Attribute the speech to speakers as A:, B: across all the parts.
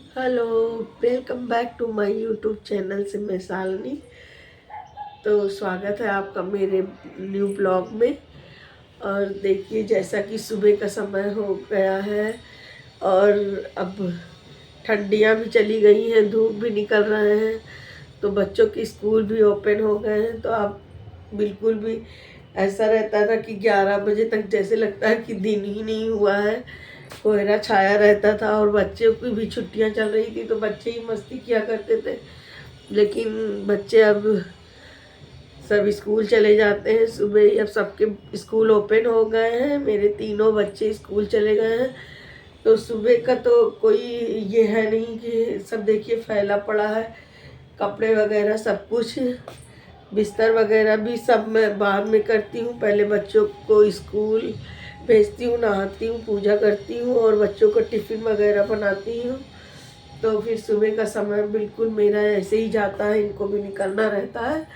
A: Hello, welcome back to my YouTube channel से मैं शालिनी। तो स्वागत है आपका मेरे न्यू ब्लॉग में। और देखिए, जैसा कि सुबह का समय हो गया है और अब ठंडियाँ भी चली गई हैं, धूप भी निकल रहे हैं, तो बच्चों के स्कूल भी ओपन हो गए हैं। तो अब बिल्कुल भी ऐसा रहता था कि 11 बजे तक जैसे लगता है कि दिन ही नहीं हुआ है, कोहरा छाया रहता था। और बच्चों की भी छुट्टियां चल रही थी, तो बच्चे ही मस्ती किया करते थे। लेकिन बच्चे अब सब स्कूल चले जाते हैं सुबह ही। अब सबके स्कूल ओपन हो गए हैं, मेरे तीनों बच्चे स्कूल चले गए हैं। तो सुबह का तो कोई ये है नहीं कि सब देखिए फैला पड़ा है, कपड़े वगैरह सब कुछ, बिस्तर वगैरह भी सब मैं बाद में करती हूँ। पहले बच्चों को स्कूल भेजती हूँ, नहाती हूँ, पूजा करती हूँ और बच्चों को टिफ़िन वगैरह बनाती हूँ। तो फिर सुबह का समय बिल्कुल मेरा ऐसे ही जाता है, इनको भी निकलना रहता है,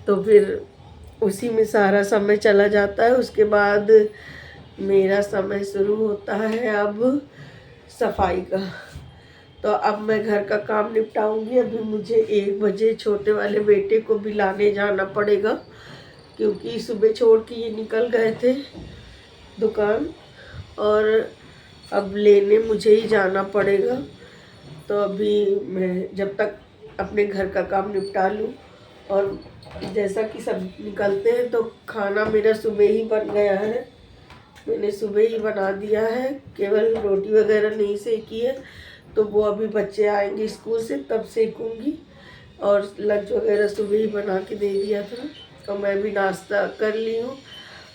A: तो फिर उसी में सारा समय चला जाता है। उसके बाद मेरा समय शुरू होता है अब सफाई का। तो अब मैं घर का काम निपटाऊंगी। अभी मुझे 1 बजे छोटे वाले बेटे को भी लाने जाना पड़ेगा, क्योंकि सुबह छोड़ के ये निकल गए थे दुकान, और अब लेने मुझे ही जाना पड़ेगा। तो अभी मैं जब तक अपने घर का काम निपटा लूँ, और जैसा कि सब निकलते हैं तो खाना मेरा सुबह ही बन गया है, मैंने सुबह ही बना दिया है, केवल रोटी वगैरह नहीं सेकी है। तो वो अभी बच्चे आएंगे स्कूल से तब सेकूंगी। और लंच वगैरह सुबह ही बना के दे दिया था, तो मैं भी नाश्ता कर ली हूँ।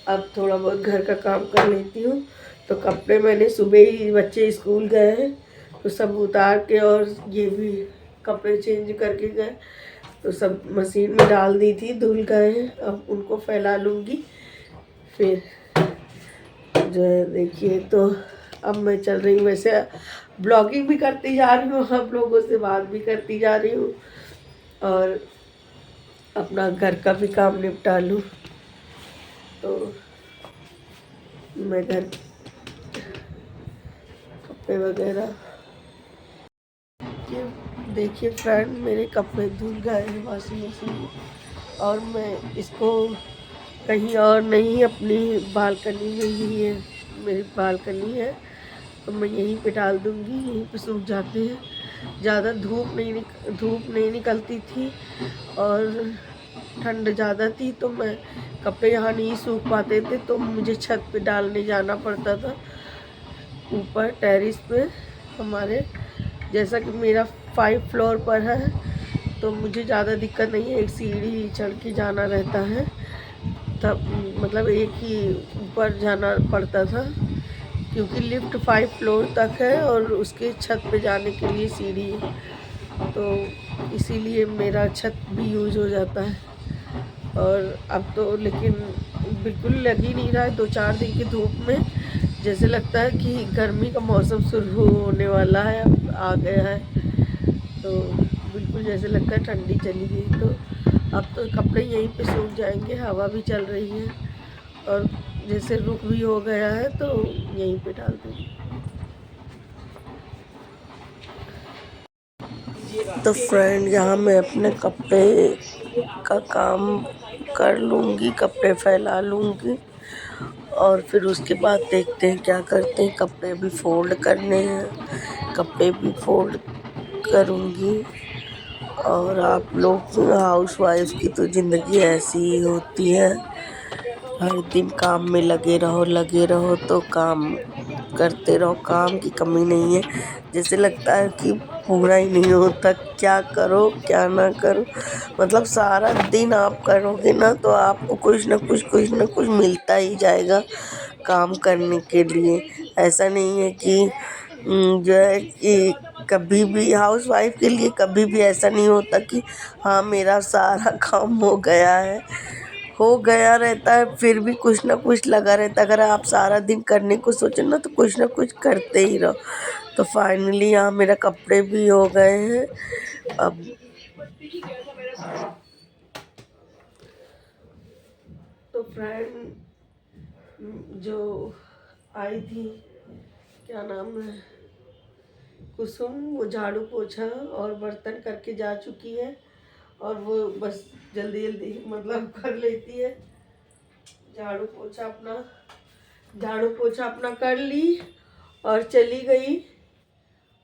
A: अब थोड़ा बहुत घर का काम कर लेती हूँ। तो कपड़े मैंने सुबह ही, बच्चे स्कूल गए हैं तो सब उतार के, और ये भी कपड़े चेंज करके गए, तो सब मशीन में डाल दी थी, धुल गए हैं। अब उनको फैला लूँगी फिर जो है। देखिए, तो अब मैं चल रही हूँ, वैसे ब्लॉगिंग भी करती जा रही हूँ, आप लोगों से बात भी करती जा रही हूँ, और अपना घर का भी काम निपटा लूँ। तो मैं घर कपड़े वगैरह के, देखिए फ्रेंड, मेरे कपड़े धुल गए हैं वॉशिंग मशीन में, और मैं इसको कहीं और नहीं, अपनी बालकनी में ही है, मेरी बालकनी है, तो मैं यहीं पे डाल दूँगी, यहीं पे सूख जाते हैं। ज़्यादा धूप नहीं निकलती थी और ठंड ज़्यादा थी, तो मैं कपड़े यहाँ नहीं सूख पाते थे, तो मुझे छत पे डालने जाना पड़ता था, ऊपर टेरेस पे हमारे। जैसा कि मेरा 5 फ्लोर पर है, तो मुझे ज़्यादा दिक्कत नहीं है, एक सीढ़ी चढ़ के जाना रहता है, तब मतलब एक ही ऊपर जाना पड़ता था, क्योंकि लिफ्ट 5 फ्लोर तक है और उसके छत पे जाने के लिए सीढ़ी है, तो इसीलिए मेरा छत भी यूज़ हो जाता है। और अब तो लेकिन बिल्कुल लग ही नहीं रहा है, 2-4 दिन की धूप में जैसे लगता है कि गर्मी का मौसम शुरू होने वाला है, अब आ गया है, तो बिल्कुल जैसे लगता है ठंडी चली गई। तो अब तो कपड़े यहीं पे सूख जाएंगे, हवा भी चल रही है, और जैसे रुक भी हो गया है तो यहीं पे डाल दूँगी। तो फ्रेंड, यहाँ मैं अपने कपड़े का काम कर लूँगी, कपड़े फैला लूँगी, और फिर उसके बाद देखते हैं क्या करते हैं। कपड़े भी फोल्ड करने हैं, कपड़े भी फोल्ड करूँगी। और आप लोग हाउस वाइफ की तो ज़िंदगी ऐसी ही होती है, हर दिन काम में लगे रहो तो काम करते रहो, काम की कमी नहीं है। जैसे लगता है कि पूरा ही नहीं होता, क्या करो क्या ना करो, मतलब सारा दिन आप करोगे ना तो आपको कुछ ना कुछ मिलता ही जाएगा काम करने के लिए। ऐसा नहीं है कि जो है कि कभी भी हाउस वाइफ के लिए कभी भी ऐसा नहीं होता कि हाँ मेरा सारा काम हो गया रहता है, फिर भी कुछ ना कुछ लगा रहता है। अगर आप सारा दिन करने को सोचो ना तो कुछ ना कुछ करते ही रहो। तो फाइनली यहाँ मेरा कपड़े भी हो गए हैं। अब तो फ्रेंड जो आई थी, क्या नाम है, कुसुम वो झाड़ू पोछा और बर्तन करके जा चुकी है, और वो बस जल्दी जल्दी मतलब कर लेती है। झाड़ू पोछा अपना कर ली और चली गई।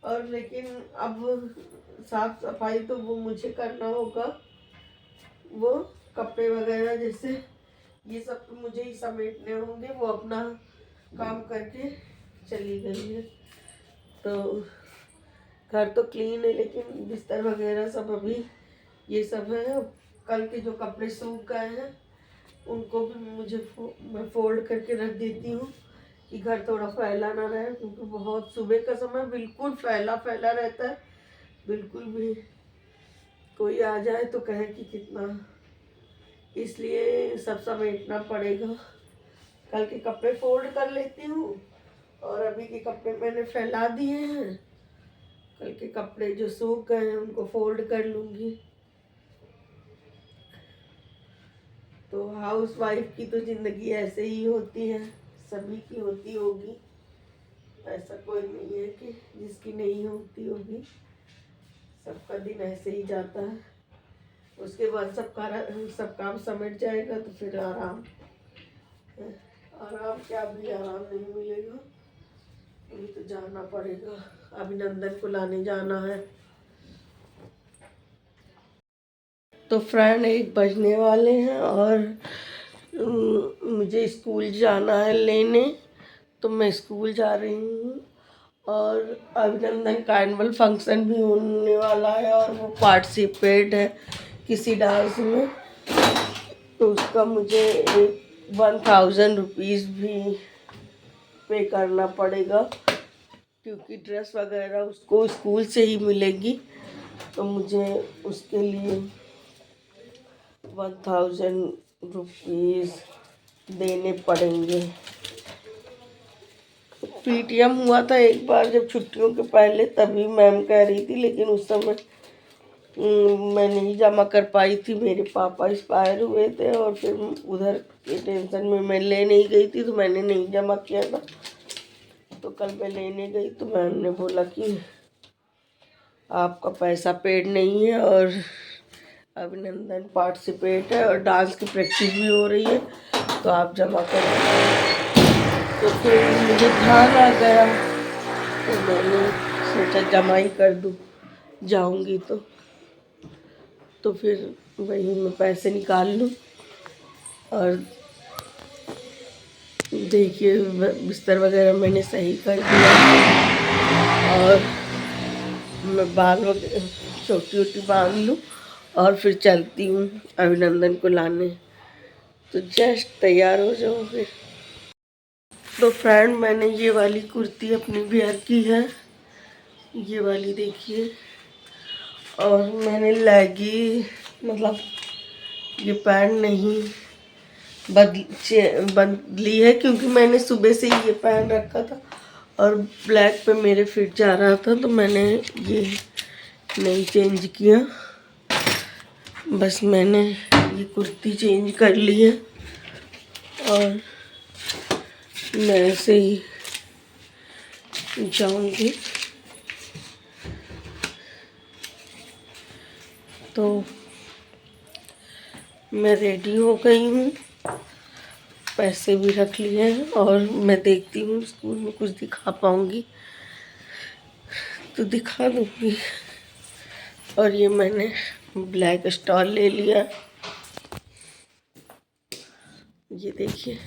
A: और लेकिन अब साफ सफाई तो वो मुझे करना होगा। वो कपड़े वगैरह जैसे ये सब तो मुझे ही समेटने होंगे। वो अपना काम करके चली गई है। तो घर तो क्लीन है, लेकिन बिस्तर वगैरह सब अभी ये सब है। कल के जो कपड़े सूख गए हैं उनको भी मैं फोल्ड करके रख देती हूँ कि घर थोड़ा फैला ना रहे, क्योंकि बहुत सुबह का समय बिल्कुल फैला फैला रहता है। बिल्कुल भी कोई आ जाए तो कहे कि कितना, इसलिए सब समेटना पड़ेगा। कल के कपड़े फोल्ड कर लेती हूँ और अभी के कपड़े मैंने फैला दिए हैं। कल के कपड़े जो सूख गए हैं उनको फोल्ड कर लूँगी। तो हाउस वाइफ की तो ज़िंदगी ऐसे ही होती है, सभी की होती होगी। ऐसा कोई नहीं है कि जिसकी नहीं होती होगी। सबका दिन ऐसे ही जाता है। उसके बाद सब काम समेट जाएगा तो फिर आराम क्या, भी आराम नहीं मिलेगा। अभी तो जाना पड़ेगा, अभिनंदन को लाने जाना है। तो फ्रेंड 1 बजने वाले हैं और मुझे स्कूल जाना है लेने, तो मैं स्कूल जा रही हूँ। और अभिनंदन का एनुअल फंक्शन भी होने वाला है और वो पार्टिसिपेट है किसी डांस में, तो उसका मुझे 1000 रुपीज़ भी पे करना पड़ेगा, क्योंकि ड्रेस वगैरह उसको स्कूल से ही मिलेगी। तो मुझे उसके लिए 1000 रुपीज़ देने पड़ेंगे। पीटीएम हुआ था एक बार जब छुट्टियों के पहले, तभी मैम कह रही थी, लेकिन उस समय मैं नहीं जमा कर पाई थी। मेरे पापा एक्सपायर हुए थे और फिर उधर के टेंशन में मैं ले नहीं गई थी, तो मैंने नहीं जमा किया था। तो कल मैं लेने गई तो मैम ने बोला कि आपका पैसा पेड नहीं है और अभिनंदन पार्टिसिपेट है और डांस की प्रैक्टिस भी हो रही है, तो आप जमा करें। तो फिर मुझे ध्यान आ गया, तो मैंने सोचा जमा ही कर दूँ जाऊंगी तो फिर वही मैं पैसे निकाल लूँ। और देखिए बिस्तर वगैरह मैंने सही कर दिया और मैं बाल वगैरह छोटी छोटी बांध लूँ और फिर चलती हूँ अभिनंदन को लाने। तो जस्ट तैयार हो जाऊँ फिर। तो फ्रेंड मैंने ये वाली कुर्ती अपनी वेयर की है, ये वाली देखिए। और मैंने लेगी मतलब ये पैंट नहीं बदली है, क्योंकि मैंने सुबह से ही ये पहन रखा था और ब्लैक पे मेरे फिट जा रहा था, तो मैंने ये नहीं चेंज किया। बस मैंने ये कुर्ती चेंज कर ली है और मैं ऐसे ही जाऊंगी। तो मैं रेडी हो गई हूँ, पैसे भी रख लिए हैं और मैं देखती हूँ स्कूल में कुछ दिखा पाऊँगी तो दिखा दूँगी। और ये मैंने ब्लैक स्टॉल ले लिया, ये देखिए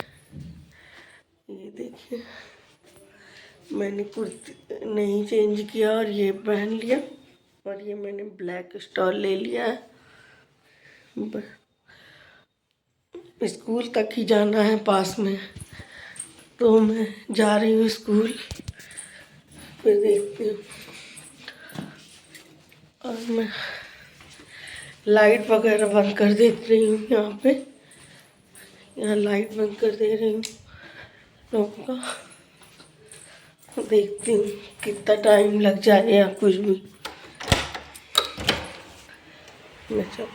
A: मैंने कुर्ती नहीं चेंज किया और ये पहन लिया। और ये मैंने ब्लैक स्टॉल ले लिया है। स्कूल तक ही जाना है पास में, तो मैं जा रही हूँ स्कूल, फिर देखती हूँ। और मैं लाइट वगैरह बंद कर दे रही हूँ, यहाँ लाइट बंद कर दे रही हूँ लोगों का। देखती हूँ कितना टाइम लग जाए या कुछ भी। मैं चल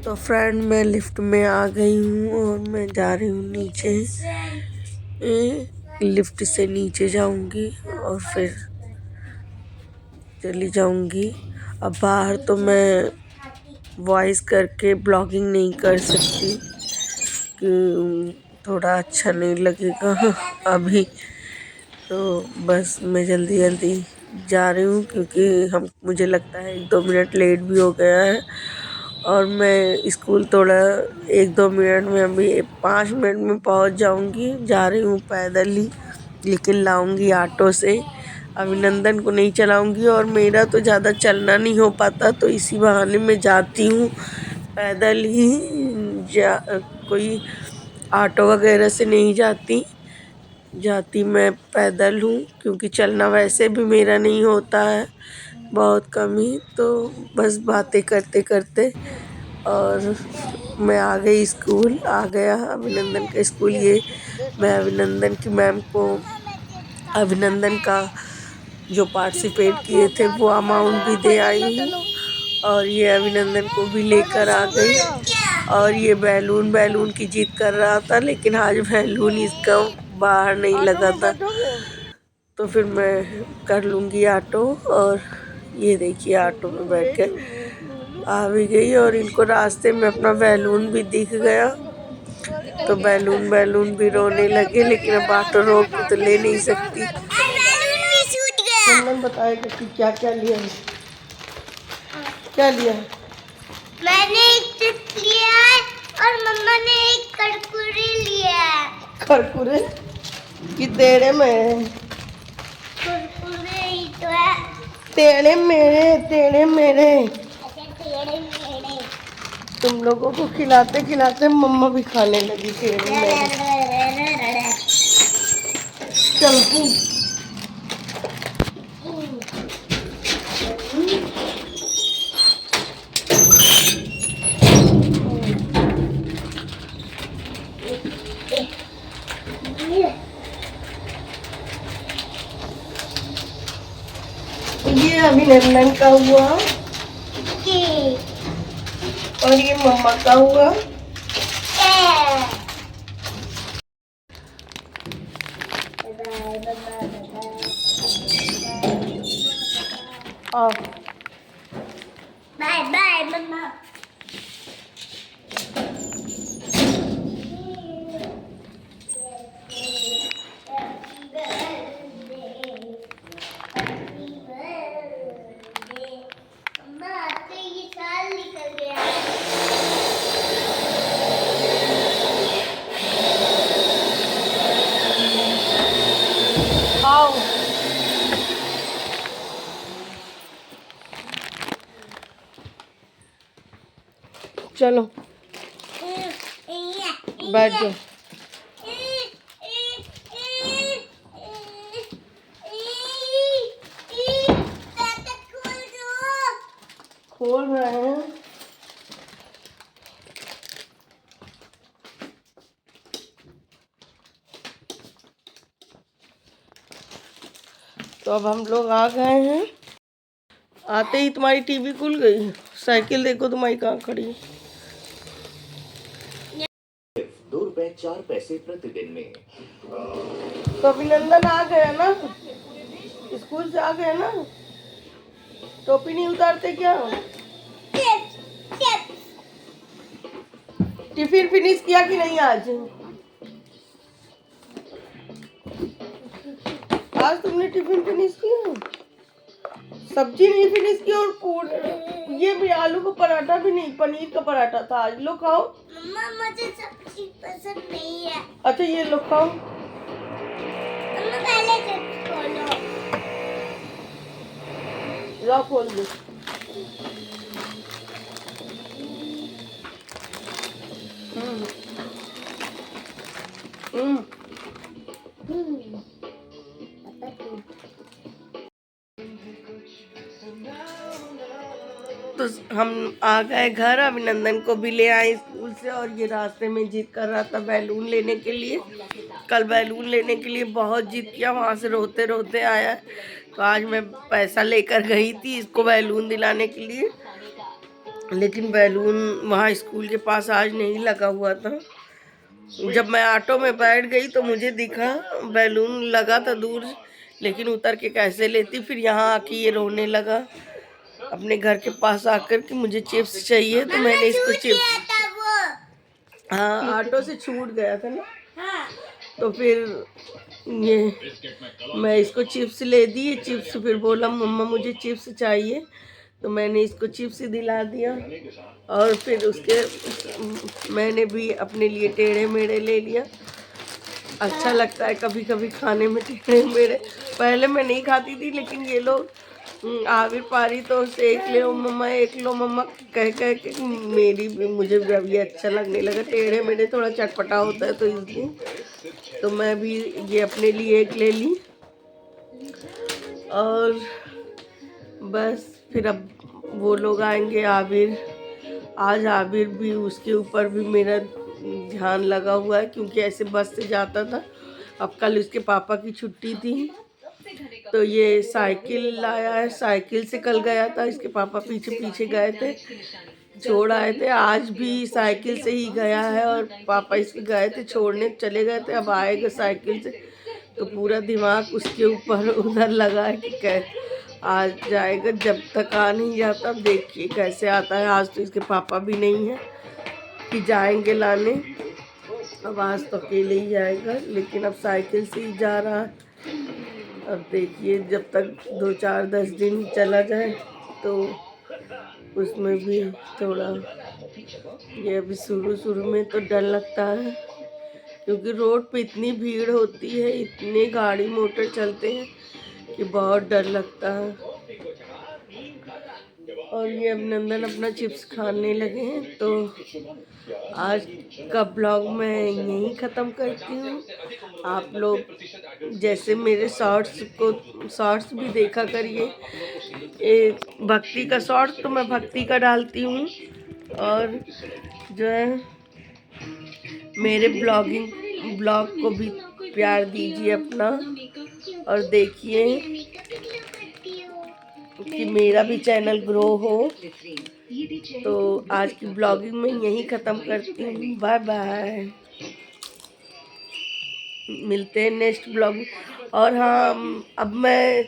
A: तो फ्रेंड मैं लिफ्ट में आ गई हूँ और मैं जा रही हूँ नीचे। लिफ्ट से नीचे जाऊंगी और फिर चली जाऊंगी। अब बाहर तो मैं वॉइस करके ब्लॉगिंग नहीं कर सकती कि थोड़ा अच्छा नहीं लगेगा अभी। तो बस मैं जल्दी जल्दी जा रही हूँ क्योंकि मुझे लगता है 1-2 मिनट लेट भी हो गया है और मैं स्कूल थोड़ा 1-2 मिनट में, अभी 5 मिनट में पहुँच जाऊँगी। जा रही हूँ पैदल ही, लेकिन लाऊंगी ऑटो से। अभिनंदन को नहीं चलाऊंगी और मेरा तो ज़्यादा चलना नहीं हो पाता, तो इसी बहाने मैं जाती हूँ पैदल ही। कोई ऑटो वगैरह से नहीं जाती मैं पैदल हूँ क्योंकि चलना वैसे भी मेरा नहीं होता है, बहुत कम ही। तो बस बातें करते करते और मैं आ गई, स्कूल आ गया अभिनंदन का स्कूल। ये मैं अभिनंदन की मैम को अभिनंदन का जो पार्टिसिपेट किए थे वो अमाउंट भी दे आई हूँ और ये अभिनंदन को भी लेकर आ गई। और ये बैलून की जीत कर रहा था, लेकिन आज बैलून इसका बाहर नहीं लगा था, तो फिर मैं कर लूँगी ऑटो। और ये देखिए ऑटो में बैठ के आ भी गई और इनको रास्ते में अपना बैलून भी दिख गया, तो बैलून भी रोने लगे, लेकिन अब ऑटो रोक के तो ले नहीं सकती। तुमने बताएगा कि क्या क्या लिया है? क्या लिया है?
B: मैंने एक चिप्स लिया है और मम्मा ने एक कुरकुरे लिया है।
A: कुरकुरे कि टेढ़े मेढ़े?
B: कुरकुरे ही तो है।
A: टेढ़े मेढ़े।
B: अच्छा टेढ़े मेढ़े।
A: तुम लोगों को खिलाते खिलाते मम्मा भी खाने लगी टेढ़े मेढ़े। चल ये अभिनंदन का हुआ और ये मम्मा का हुआ।
B: बाय बाय मम्मा।
A: चलो बैठ जाओ। खोल रहे हैं। तो अब हम लोग आ गए हैं। आते ही तुम्हारी टीवी खुल गई। साइकिल देखो तुम्हारी कहाँ खड़ी है।
C: 2 रुपए 4 पैसे प्रतिदिन में।
A: तो अभिनंदन आ गया ना, स्कूल से आ गया ना। टोपी नहीं उतारते क्या? टिफिन फिनिश किया कि नहीं आज? आज तुमने टिफिन फिनिश किया? सब्जी नहीं फिनिश की और ये भी आलू का पराठा भी नहीं, पनीर का पराठा था आज। लो खाओ।
B: मम्मा मुझे सब्जी पसंद नहीं है।
A: अच्छा ये लो खाओ।
B: मम्मा पहले चिप्स खोलो।
A: ला खोल दो। तो हम आ गए घर। अभिनंदन को भी ले आए स्कूल से और ये रास्ते में जिद कर रहा था बैलून लेने के लिए। कल बैलून लेने के लिए बहुत जिद किया, वहाँ से रोते रोते आया। तो आज मैं पैसा लेकर गई थी इसको बैलून दिलाने के लिए। लेकिन बैलून वहाँ स्कूल के पास आज नहीं लगा हुआ था। जब मैं ऑटो में बैठ गई तो मुझे दिखा बैलून लगा था दूर, लेकिन उतर के कैसे लेती। फिर यहाँ आके ये रोने लगा अपने घर के पास आकर कि मुझे चिप्स चाहिए, तो मैंने इसको चिप्स, हाँ ऑटो से छूट गया था ना, तो फिर ये मैं इसको चिप्स ले दी। चिप्स फिर बोला मम्मा मुझे चिप्स चाहिए, तो मैंने इसको चिप्स दिला दिया। और फिर उसके मैंने भी अपने लिए टेढ़े मेढ़े ले लिया। अच्छा लगता है कभी कभी खाने में टेढ़े मेढ़े। पहले मैं नहीं खाती थी, लेकिन ये लोग आविर पारी तो एक लो मम्मा एक लो मम्मा कह कह के मुझे भी अभी अच्छा लगने लगा। टेढ़े मेढ़े थोड़ा चटपटा होता है, तो इसलिए तो मैं भी ये अपने लिए एक ले ली। और बस फिर अब वो लोग आएंगे आबिर। आज आबिर भी, उसके ऊपर भी मेरा ध्यान लगा हुआ है, क्योंकि ऐसे बस से जाता था। अब कल उसके पापा की छुट्टी थी, तो ये साइकिल लाया है। साइकिल से कल गया था, इसके पापा पीछे पीछे गए थे, छोड़ आए थे। आज भी साइकिल से ही गया है, और पापा इसके गए थे छोड़ने, चले गए थे। अब आएगा साइकिल से, तो पूरा दिमाग उसके ऊपर उधर लगा है कि कैसे आज जाएगा। जब तक आ नहीं जाता, अब देखिए कैसे आता है। आज तो इसके पापा भी नहीं है कि जाएंगे लाने, अब आज तो अकेले ही जाएगा, लेकिन अब साइकिल से ही जा रहा है। अब देखिए जब तक 2-4-10 दिन चला जाए, तो उसमें भी थोड़ा, ये अभी शुरू में तो डर लगता है, क्योंकि रोड पे इतनी भीड़ होती है, इतने गाड़ी मोटर चलते हैं कि बहुत डर लगता है। और ये अब नंदन अपना चिप्स खाने लगे हैं। तो आज का ब्लॉग मैं यहीं ख़त्म करती हूँ। आप लोग जैसे मेरे शॉर्ट्स भी देखा करिए। भक्ति का शॉर्ट्स तो मैं भक्ति का डालती हूँ, और जो है मेरे ब्लॉग को भी प्यार दीजिए अपना, और देखिए कि मेरा भी चैनल ग्रो हो। तो आज की ब्लॉगिंग में यहीं ख़त्म करती हूँ। बाय बाय, मिलते हैं नेक्स्ट ब्लॉग। और हाँ, अब मैं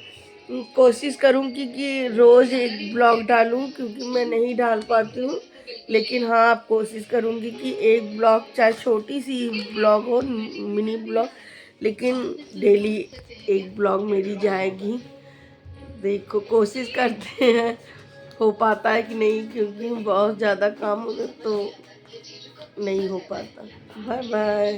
A: कोशिश करूँगी कि रोज़ एक ब्लॉग डालूँ, क्योंकि मैं नहीं डाल पाती हूँ। लेकिन हाँ, आप कोशिश करूँगी कि एक ब्लॉग, चाहे छोटी सी ब्लॉग हो, मिनी ब्लॉग, लेकिन डेली एक ब्लॉग मेरी जाएगी। देखो कोशिश करते हैं, हो पाता है कि नहीं, क्योंकि बहुत ज़्यादा काम हो तो नहीं हो पाता। Bye bye.